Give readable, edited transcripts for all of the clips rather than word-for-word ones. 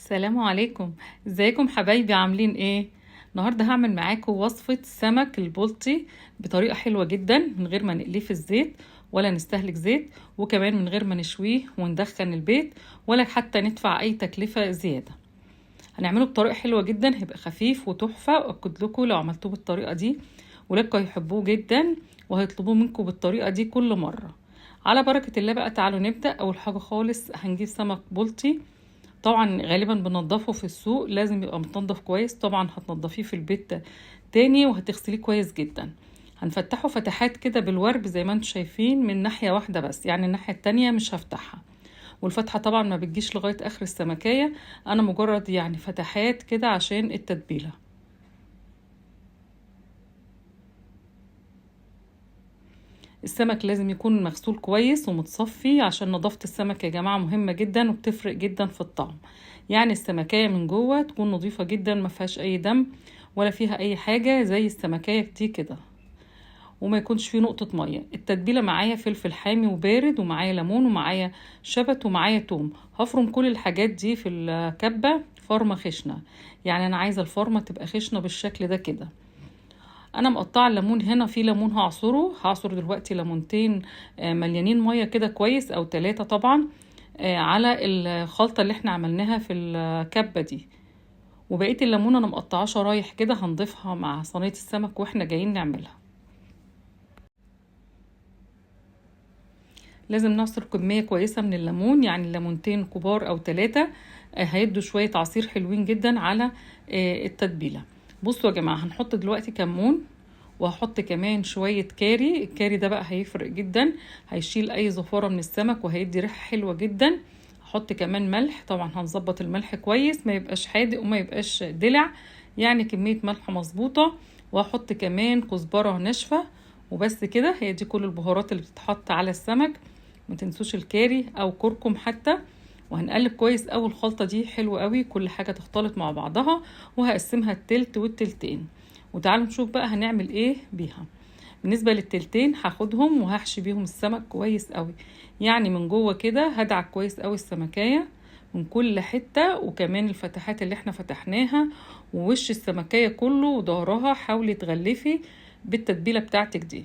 السلام عليكم. ازيكم حبايبي، عاملين ايه؟ النهارده هعمل معاكم وصفة سمك البلطي بطريقة حلوة جدا، من غير ما نقليه في الزيت ولا نستهلك زيت، وكمان من غير ما نشويه وندخن البيت ولا حتى ندفع اي تكلفة زيادة. هنعمله بطريقة حلوة جدا، هيبقى خفيف وتحفة، واكد لكم لو عملتوه بالطريقة دي ولادكم هيحبوه جدا وهيطلبوه منكم بالطريقة دي كل مرة. على بركة الله بقى، تعالوا نبدأ. اول حاجة خالص هنجيب سمك بلطي. طبعا غالبا بنضفه في السوق، لازم يبقى متنضف كويس. طبعا هتنضفيه في البيت تاني وهتغسليه كويس جدا. هنفتحه فتحات كده بالورب زي ما انتم شايفين، من ناحية واحدة بس، يعني الناحية التانية مش هفتحها. والفتحة طبعا ما بتجيش لغاية اخر السمكية، انا مجرد يعني فتحات كده عشان التتبيلة. السمك لازم يكون مغسول كويس ومتصفي، عشان نظافة السمك يا جماعة مهمة جدا وبتفرق جدا في الطعم. يعني السمكية من جوه تكون نظيفة جدا، ما فيهاش اي دم ولا فيها اي حاجة زي السمكية دي كده، وما يكونش فيه نقطة مية. التتبيلة معايا فلفل حامي وبارد، ومعايا ليمون، ومعايا شبت، ومعايا توم. هفرم كل الحاجات دي في الكبة فرمة خشنة، يعني انا عايزة الفرمة تبقى خشنة بالشكل ده كده. انا مقطعه الليمون هنا، في ليمون هعصر دلوقتي ليمونتين مليانين ميه كده كويس، او 3 طبعا، على الخلطه اللي احنا عملناها في الكبه دي. وبقيه الليمون انا مقطعاه شرايح كده، هنضيفها مع صينيه السمك واحنا جايين نعملها. لازم نعصر كميه كويسه من الليمون، يعني ليمونتين كبار او 3 هيدوا شويه عصير حلوين جدا على التتبيله. بصوا يا جماعه، هنحط دلوقتي كمون، وهحط كمان شوية كاري. الكاري ده بقى هيفرق جدا، هيشيل اي زفارة من السمك وهيدي ريحة حلوة جدا. هحط كمان ملح، طبعا هنظبط الملح كويس، ما يبقاش حادق وما يبقاش دلع، يعني كمية ملح مظبوطة. وهحط كمان كزبرة ناشفة. وبس كده، هي دي كل البهارات اللي بتتحط على السمك. ما تنسوش الكاري او كركم حتى. وهنقلب كويس اوي الخلطة دي، حلوة قوي، كل حاجة تختلط مع بعضها. وهقسمها التلت والتلتين، وتعالوا نشوف بقى هنعمل ايه بيها. بالنسبة للتلتين هاخدهم وهحشي بيهم السمك كويس قوي، يعني من جوه كده هدعك كويس قوي السمكية من كل حتة، وكمان الفتحات اللي احنا فتحناها، ووش السمكية كله وظهرها. حاولي تغلفي بالتتبيلة بتاعتك دي.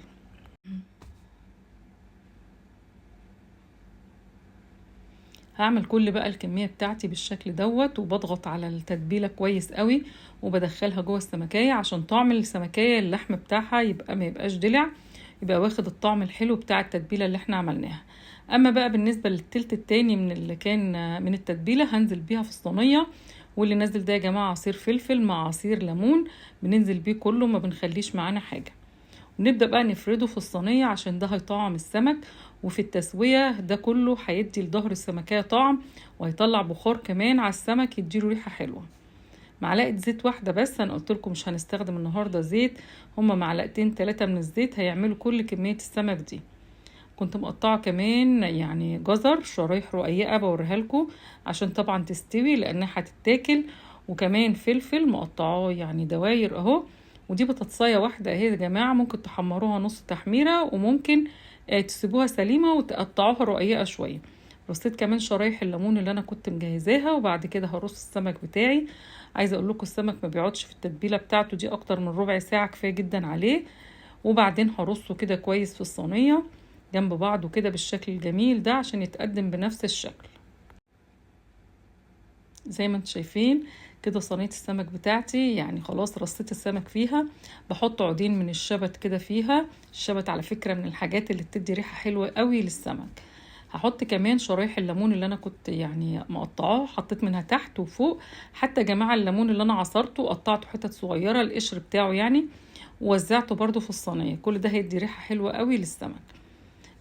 هعمل كل بقى الكمية بتاعتي بالشكل دوت، وبضغط على التتبيلة كويس قوي، وبدخلها جوه السمكية عشان طعم السمكية اللحم بتاعها يبقى ما يبقاش دلع، يبقى واخد الطعم الحلو بتاع التتبيلة اللي احنا عملناها. اما بقى بالنسبة للتلت التاني من اللي كان من التتبيلة، هنزل بيها في الصينية. واللي نازل ده يا جماعة عصير فلفل مع عصير ليمون، بننزل بيه كله، ما بنخليش معانا حاجة. ونبدأ بقى نفرده في الصينية، عشان ده هيطعم السمك. وفي التسوية ده كله هيدي لظهر السمكية طعم، وهيطلع بخار كمان على السمك يديله ريحة حلوة. معلقة زيت واحدة بس، انا قلت لكم مش هنستخدم النهاردة زيت، هما معلقتين 3 من الزيت هيعملوا كل كمية السمك دي. كنت مقطعة كمان يعني جزر شرايح رقيقة بوريها لكم، عشان طبعا تستوي لانها هتتاكل. وكمان فلفل مقطعاه يعني دواير اهو. ودي بطاطسايه واحده اهي يا جماعه، ممكن تحمروها نص تحميره، وممكن تسيبوها سليمه وتقطعوها رقيقه شويه. رصيت كمان شرايح الليمون اللي انا كنت مجهزاها، وبعد كده هرص السمك بتاعي. عايزه اقول لكم السمك ما بيقعدش في التتبيله بتاعته دي اكتر من ربع ساعه، كفايه جدا عليه. وبعدين هرصه كده كويس في الصينيه جنب بعضه كده بالشكل الجميل ده، عشان يتقدم بنفس الشكل. زي ما انتم شايفين كده صينيه السمك بتاعتي، يعني خلاص رصيت السمك فيها. بحط عودين من الشبت كده فيها. الشبت على فكره من الحاجات اللي بتدي ريحه حلوه قوي للسمك. هحط كمان شرايح الليمون اللي انا كنت يعني مقطعاه، حطيت منها تحت وفوق. حتى يا جماعه الليمون اللي انا عصرته قطعته حتت صغيره، القشر بتاعه يعني، ووزعته برضو في الصينيه. كل ده هيدي ريحه حلوه قوي للسمك.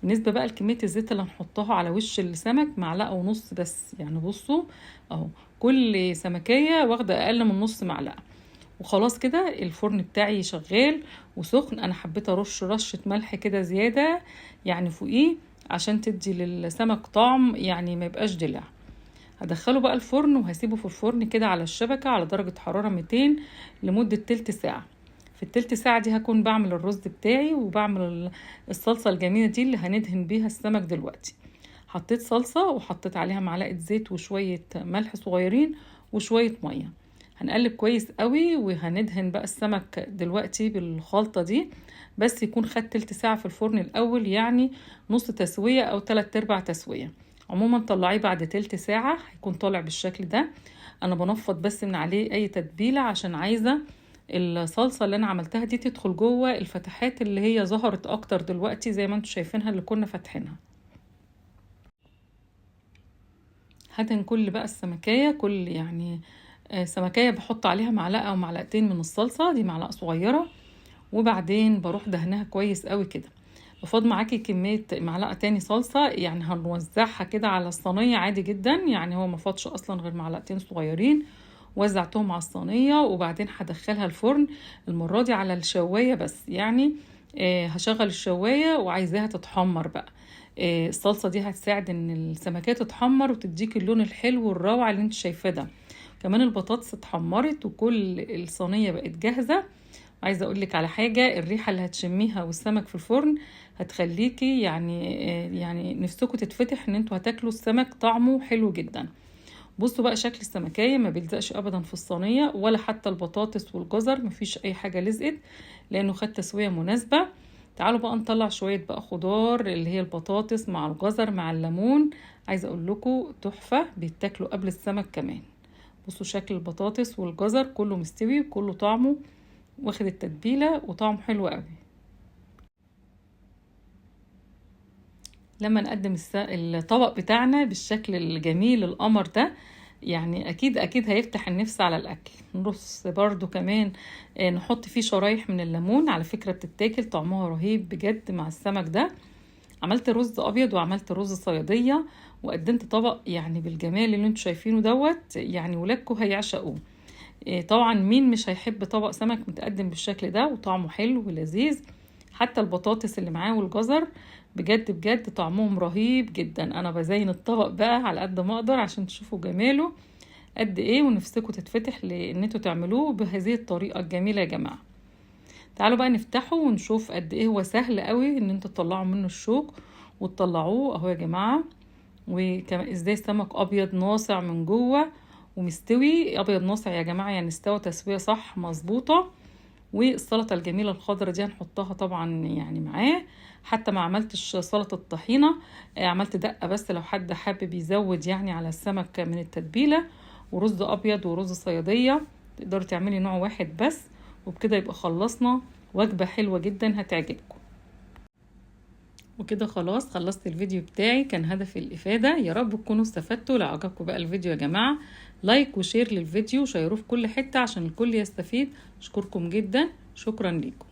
بالنسبة بقى لكمية الزيت اللي هنحطها على وش السمك، معلقة ونص بس، يعني بصوا اهو، كل سمكية واخدة اقل من نص معلقة. وخلاص كده الفرن بتاعي شغال وسخن. انا حبيت ارش رشة ملح كده زيادة يعني فوقيه، عشان تدي للسمك طعم، يعني ما يبقاش دلع. هدخله بقى الفرن، وهسيبه في الفرن كده على الشبكة على درجة حرارة 200 لمدة تلت ساعة. في التلت ساعة دي هكون بعمل الرز بتاعي، وبعمل الصلصة الجميلة دي اللي هندهن بيها السمك دلوقتي. حطيت صلصة وحطيت عليها معلقة زيت وشوية ملح صغيرين وشوية مية. هنقلب كويس قوي وهندهن بقى السمك دلوقتي بالخلطة دي، بس يكون خد تلت ساعة في الفرن الأول، يعني نص تسوية أو 3/4 تسوية. عموما طلعيه بعد تلت ساعة هيكون طالع بالشكل ده. أنا بنفض بس من عليه أي تتبيلة عشان عايزة الصلصة اللي أنا عملتها دي تدخل جوه الفتحات اللي هي ظهرت أكتر دلوقتي زي ما انتوا شايفينها اللي كنا فاتحينها. هدهن كل بقى السمكية، كل يعني سمكية بحط عليها معلقة أو معلقتين من الصلصة، دي معلقة صغيرة، وبعدين بروح دهنها كويس قوي كده. بفضل معاكي كمية معلقة تاني صلصة، يعني هنوزعها كده على الصينية عادي جدا، يعني هو مفضش أصلا غير معلقتين صغيرين، وزعتهم على الصينية. وبعدين هدخلها الفرن المرة دي على الشواية بس، يعني هشغل الشواية وعايزاها تتحمر بقى. الصلصة دي هتساعد ان السمكية تتحمر وتديك اللون الحلو والروعة اللي انت شايفاه ده. كمان البطاطس اتحمرت وكل الصينية بقت جاهزة. عايزة اقولك على حاجة، الريحة اللي هتشميها والسمك في الفرن هتخليكي يعني نفسكوا تتفتح ان انتوا هتاكلوا السمك، طعمه حلو جدا. بصوا بقى شكل السمكية ما بيلزقش ابدا في الصينية، ولا حتى البطاطس والجزر مفيش اي حاجة لزقت لانه خد تسوية مناسبة. تعالوا بقى نطلع شوية بقى خضار اللي هي البطاطس مع الجزر مع الليمون. عايزة اقول لكم تحفة، بيتاكلوا قبل السمك كمان. بصوا شكل البطاطس والجزر كله مستوي وكله طعمه واخد التتبيلة وطعمه حلو قوي. لما نقدم الطبق بتاعنا بالشكل الجميل القمر ده، يعني اكيد هيفتح النفس على الاكل. نرص برضو كمان نحط فيه شرايح من الليمون، على فكرة بتتاكل طعمها رهيب بجد مع السمك ده. عملت رز ابيض وعملت رز صيادية، وقدمت طبق يعني بالجمال اللي انتوا شايفينه دوت، يعني ولادكم هيعشقوه. طبعا مين مش هيحب طبق سمك متقدم بالشكل ده وطعمه حلو ولذيذ. حتى البطاطس اللي معاه والجزر بجد طعمهم رهيب جدا. انا بزين الطبق بقى على قد ما اقدر عشان تشوفوا جماله قد ايه، ونفسكم تتفتح لان انتوا تعملوه بهذه الطريقة الجميلة يا جماعة. تعالوا بقى نفتحه ونشوف قد ايه هو سهل قوي ان انتوا تطلعوا منه الشوك وتطلعوه اهو يا جماعة. وكمان ازاي السمك ابيض ناصع من جوه ومستوي. ابيض ناصع يا جماعة يعني استوى تسوية صح مظبوطة. والسلطة الجميلة الخضرة دي هنحطها طبعا يعني معاه. حتى ما عملتش سلطة الطحينة، عملت دقة بس لو حد حابب يزود يعني على السمك من التتبيلة. ورز ابيض ورز صيادية، تقدروا تعملي نوع واحد بس، وبكده يبقى خلصنا وجبة حلوة جدا هتعجبكم. وكده خلاص خلصت الفيديو بتاعي، كان هدفي الإفادة. يا رب تكونوا استفدتوا. لو عجبكم بقى الفيديو يا جماعة لايك وشير للفيديو وشيروه في كل حتة عشان الكل يستفيد. اشكركم جدا، شكرا لكم.